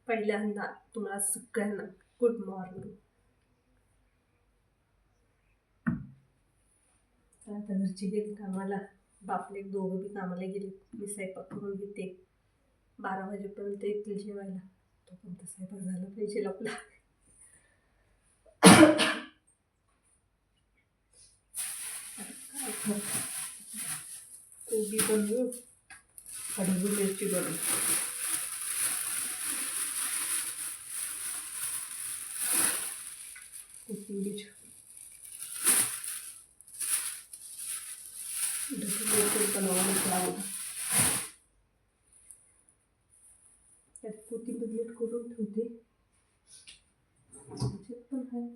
पहिल्यांदा तुम्हाला सगळ्यांना गुड मॉर्निंग. आता घरची गेली कामाला, बापले दोघं बी कामाला गेले. मी स्वयंपाक करून घेते. 12 वाजेपर्यंत येतील जेवायला. तोपर्यंत स्वयंपाक झाला पाहिजे आपला. कोबी बनवू, ढबू मिरची बनवू. कोथिंबीर, ढबू मिरची बनवावं. त्यात कोथिंबीर मीठ करून ठेवते. पण आहे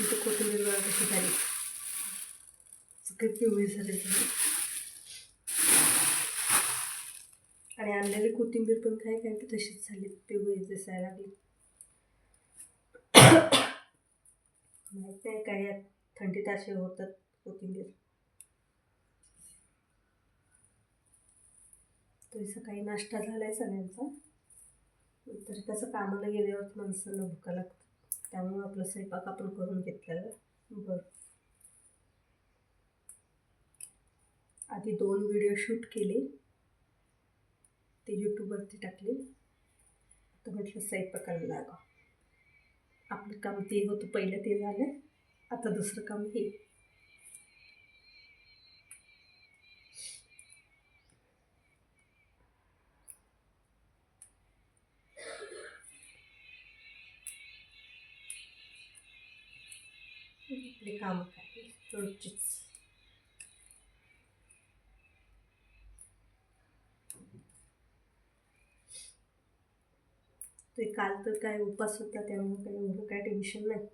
इथं कोथिंबीर बघा कशी झाली, सगळे पिवळी झाले. आणि आणलेली कोथिंबीर पण काय काय की तशीच झाली, पिवळी दिसायला लागली. माहीत नाही काय यात थंडीत असे होतात कोथिंबीर. तरी सकाळी नाश्ता झालाय सगळ्यांचा. तरी कसं कामाला गेल्यावर माणसाला भुका लागतात, त्यामुळे आपला स्वयंपाक आपण करून घेतलेला बरं. आधी 2 व्हिडिओ शूट केले, ते यूट्यूबवरती टाकले. आता म्हटलं स्वयंपाकाला लागा. आपलं काम ते होतं पहिलं, ते झालं. आता दुसरं काम हे. आपले काम काय रोजचीच. ते काल तर काय उपास होता, त्यामुळे काही एवढं काय टेन्शन नाही.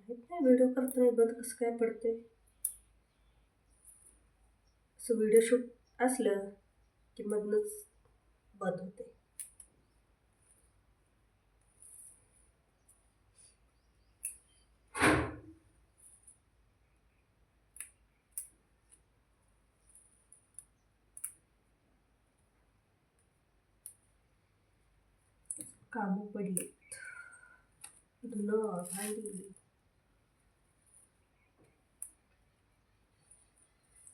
माहित नाही व्हिडिओ करताना बंद कसं काय पडते. असं व्हिडिओ शूट असलं की मधनंच बंद होते. कामं पडली, धुणं भांडी,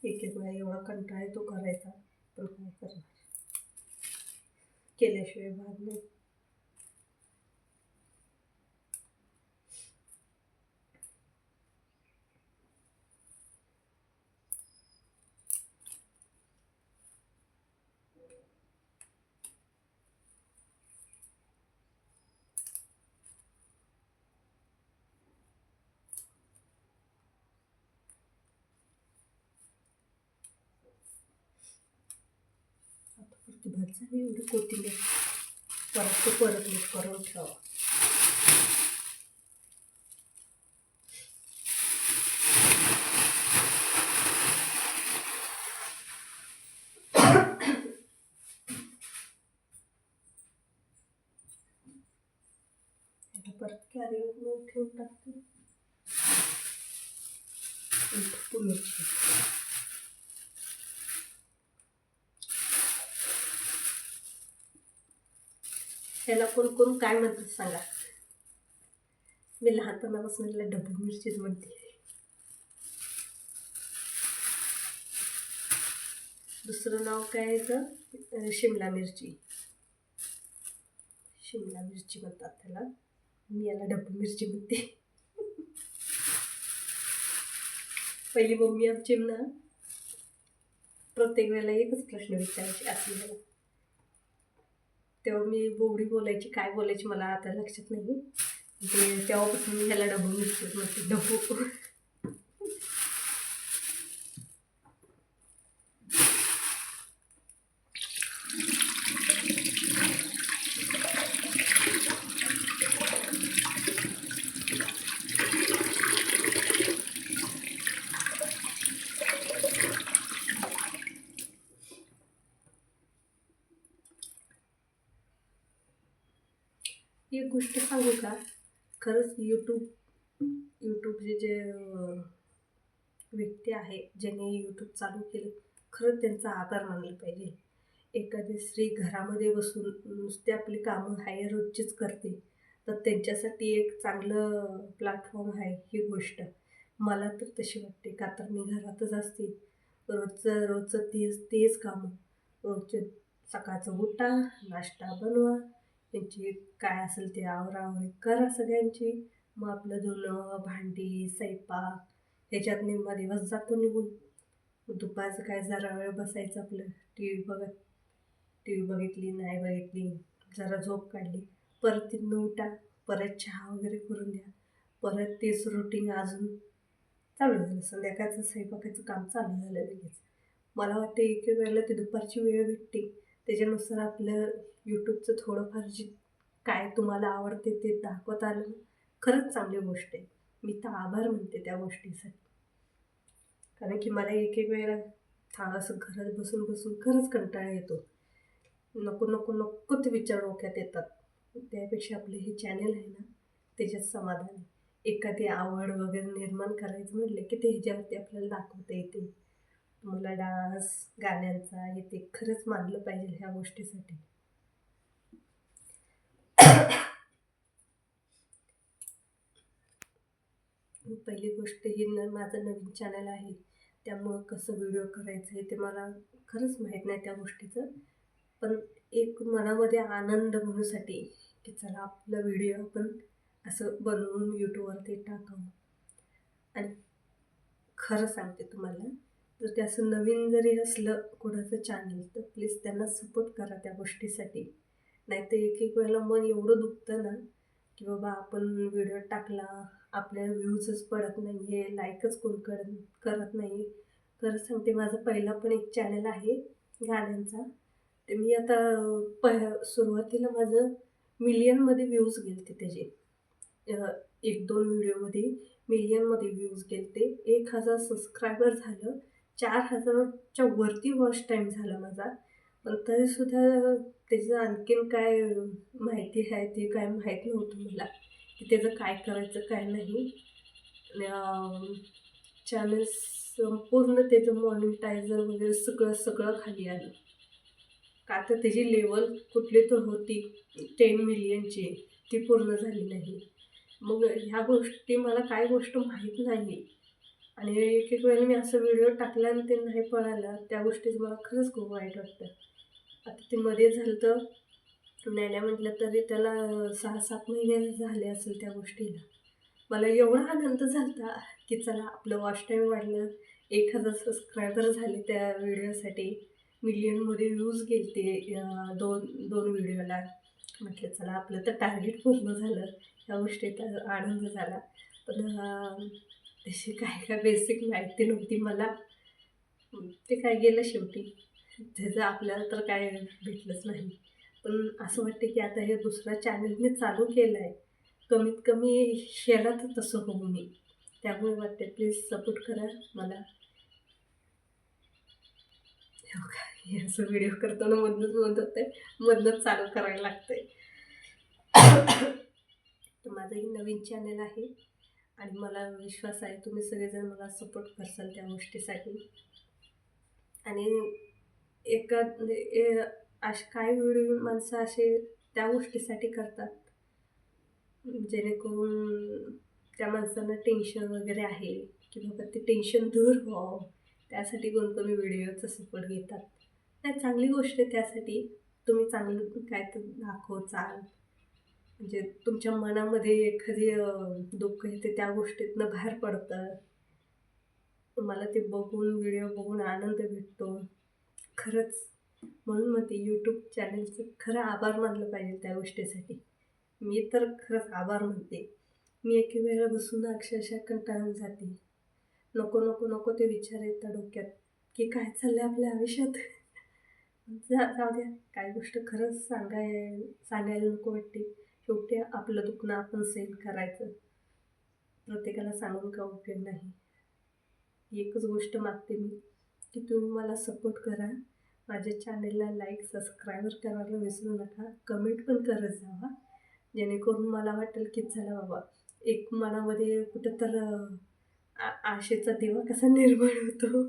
एक वेळा एवढा कंटाळा येतो करायचा, पण काय करणार, केल्याशिवाय भाग नाही. भाजी एवढी कोथिंबीर परत मीठ करून ठेवा. परत कॅरीवर ठेवून टाकते. मिरची, त्याला कोण कोण काय म्हणतात सांगा. मी लहानपणापासून ढबू मिरचीच म्हणते. दुसरं नाव काय आहे तर शिमला मिरची. शिमला मिरची म्हणतात त्याला, मी याला ढबू मिरची म्हणते. पहिली मम्मी आमची ना प्रत्येक वेळेला एकच प्रश्न विचारायची असलेला. तेव्हा मी बोबडी बोलायची, काय बोलायची मला आता लक्षात नाही. तेव्हापासून मी ह्याला ढबू मिरची म्हणते. ढबू एक गोष्ट सांगू का, खरंच यूट्यूबचे जे व्यक्ती आहे ज्याने यूट्यूब चालू केलं, खरंच त्यांचा आभार मानला पाहिजे. एखादी स्त्री घरामध्ये बसून नुसते आपली कामं आहे रोजचीच करते, तर त्यांच्यासाठी एक चांगलं प्लॅटफॉर्म आहे ही गोष्ट. मला तर तशी वाटते, का तर मी घरातच असते. रोजचं तेच कामं. रोजचे सकाळचं उठा, नाश्ता बनवा, त्यांची काय असेल ते आवराआवरी करा सगळ्यांची. मग आपलं धुणं, भांडी, स्वयंपाक ह्याच्यात निम्मा दिवस जातो निघून. दुपारचं काय जरा वेळ बसायचं आपलं टी व्ही बघितली, नाही बघितली, जरा झोप काढली, परत तिथनं उठा, परत चहा वगैरे करून द्या, परत तेच रुटीन अजून चालू झालं. संध्याकाळचं स्वयंपाकाचं काम चालू झालं लगेच. मला वाटतं एक वेळेला ती दुपारची वेळ भेटते, त्याच्यानुसार आपलं यूट्यूबचं थोडंफार जे काय तुम्हाला आवडते ते दाखवत आलं, खरंच चांगली गोष्ट आहे. मी तर आभार मानते त्या गोष्टीसाठी. कारण की मला एक वेळेला असं घरात बसून बसून खरंच कंटाळा येतो. नको नको नको ते विचार डोक्यात येतात. त्यापेक्षा आपलं हे चॅनल आहे ना, त्याच्यात समाधान आहे. एखादी आवड वगैरे निर्माण करायचं म्हटलं की ते ह्याच्यावरती आपल्याला दाखवता येते. मला डान्स, गाण्यांचा हे ते खरंच मानलं पाहिजे ह्या गोष्टीसाठी. पहिली गोष्ट ही माझं नवीन चॅनल आहे, त्यामुळं कसं व्हिडिओ करायचं आहे ते मला खरंच माहीत नाही त्या गोष्टीचं. पण एक मनामध्ये आनंद म्हणूसाठी की चला आपला व्हिडिओ आपण असं बनवून यूट्यूबवरती टाकावं. आणि खरं सांगते तुम्हाला, जर ते असं नवीन जरी असलं कोणाचं चॅनल, तर प्लीज त्यांना सपोर्ट करा त्या गोष्टीसाठी. नाहीतर एक वेळेला मन एवढं दुखतं ना, की बाबा आपण व्हिडिओ टाकला, आपल्याला व्ह्यूजच पडत नाही आहे, लाईकच कोण करत नाही. खरं सांगते, माझा पहिला पण एक चॅनल आहे गाण्यांचा. ते मी आता सुरुवातीला माझं मिलियनमध्ये व्ह्यूज गेले त्याचे. 1-2 व्हिडिओमध्ये मिलियनमध्ये व्ह्यूज गेले ते. 1000 सबस्क्रायबर झालं. 4000च्या वरती वॉच टाईम झाला माझा. पण तरीसुद्धा त्याचं आणखीन काय माहिती आहे ते काय माहीत नव्हतं मला, की त्याचं काय करायचं काय नाही. चॅनल संपूर्ण त्याचं मॉनिटायझर वगैरे सगळं खाली आलं. का तर त्याची लेवल कुठली तर होती 10 मिलियनची, ती पूर्ण झाली नाही. मग ह्या गोष्टी मला काय गोष्ट माहीत नाही. आणि एक वेळेला मी असं व्हिडिओ टाकला आणि ते नाही पळालं, त्या गोष्टीचं मला खरंच खूप वाईट वाटतं. आता ते मध्ये झालं तर नाही म्हटलं तरी त्याला 6-7 महिने झाले असेल त्या गोष्टीला. मला एवढा आनंद झाला की चला आपलं वॉच टाईम वाढलं, 1000 सबस्क्रायबर झाले त्या व्हिडिओसाठी, मिलियनमध्ये व्ह्यूज गेले ते 2 व्हिडिओला. म्हटलं चला आपलं तर टार्गेट पूर्ण झालं, ह्या गोष्टीचा आनंद झाला. पण तशी काय बेसिक माहिती नव्हती मला. ते काय गेलं शेवटी, त्याचं आपल्याला तर काय भेटलंच नाही. पण असं वाटतं की आता हे दुसरा चॅनल मी चालू केलं आहे, कमीत कमी ह्याला तर तसं होऊ नये. त्यामुळे वाटते प्लीज सपोर्ट करा मला. हे असं व्हिडिओ करताना मधनंच चालू करायला लागतंय. तर माझं एक नवीन चॅनल आहे आणि मला विश्वास आहे तुम्ही सगळेजण मला सपोर्ट करसाल त्या गोष्टीसाठी. आणि असे काही व्हिडिओ माणसं असे त्या गोष्टीसाठी करतात, जेणेकरून त्या माणसांना टेन्शन वगैरे आहे की बाबा ते टेन्शन दूर व्हावं, त्यासाठी कोणकोणी व्हिडिओचा सपोर्ट घेतात. नाही, चांगली गोष्ट आहे. त्यासाठी तुम्ही चांगलं काय तर दाखवचाल, म्हणजे तुमच्या मनामध्ये एखादी दुःख येते त्या गोष्टीतनं बाहेर पडतं. तुम्हाला ते बघून व्हिडिओ बघून आनंद भेटतो. खरंच म्हणून मग ते यूट्यूब चॅनलचं खरं आभार मानलं पाहिजे त्या गोष्टीसाठी. मी तर खरंच आभार मानते. मी एके वेळेला बसून अक्षरशः कंटाळून जाते. नको नको नको ते विचार येतात डोक्यात की काय चाललं आपल्या आयुष्यात. जाऊ द्या, काय गोष्ट खरंच सांगायला नको वाटते. शेवटी आपलं दुखणं आपण सहन करायचं, प्रत्येकाला सांगून का उपयोग नाही. एकच गोष्ट मागते मी की तुम्ही मला सपोर्ट करा. माझ्या चॅनलला लाईक सबस्क्राईबर करायला विसरू नका. कमेंट पण करत जावा. जेणेकरून मला वाटेल की चला बाबा, एक मनामध्ये कुठं तर आशेचा दिवा कसा निर्माण होतो,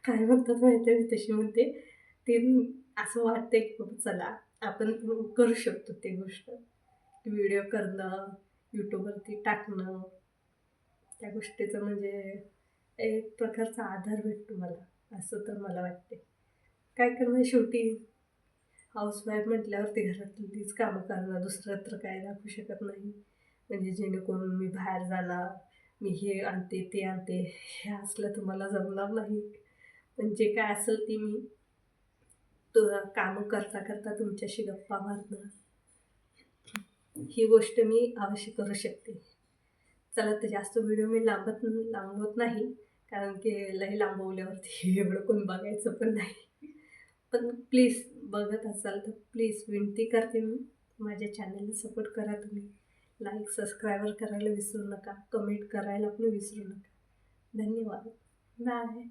काय म्हणतात माहिती आहे, मी तशी म्हणते. ते असं वाटतंय की बाबा चला, आपण करू शकतो ती गोष्ट. व्हिडिओ करणं, YouTubeवरती टाकणं, त्या गोष्टीचं म्हणजे एक प्रकारचा आधार भेटतो मला, असं तर मला वाटते. काय करणार शेवटी हाऊसवाईफ म्हटल्यावरती घरातलीच कामं करणं, दुसरं तर काय दाखवू शकत नाही. म्हणजे जेणेकरून मी बाहेर जाणार, मी हे आणते, ते आणते, हे असलं तर मला जमणार नाही. पण जे काय असेल ते मी कामं करता तुमच्याशी गप्पा मारणं, ही गोष्ट मी अवश्य करू शकते. चला तर जास्त व्हिडिओ मी लांबवत नाही, कारण की लई लांबवल्यावरती एवढं कोण बघायचं पण नाही. पण प्लीज बघत असाल तर प्लीज विनंती करते मी, माझ्या चॅनलला सपोर्ट करा तुम्ही. लाईक, सबस्क्राईबर करायला विसरू नका. कमेंट करायला पण विसरू नका. धन्यवाद. बाय.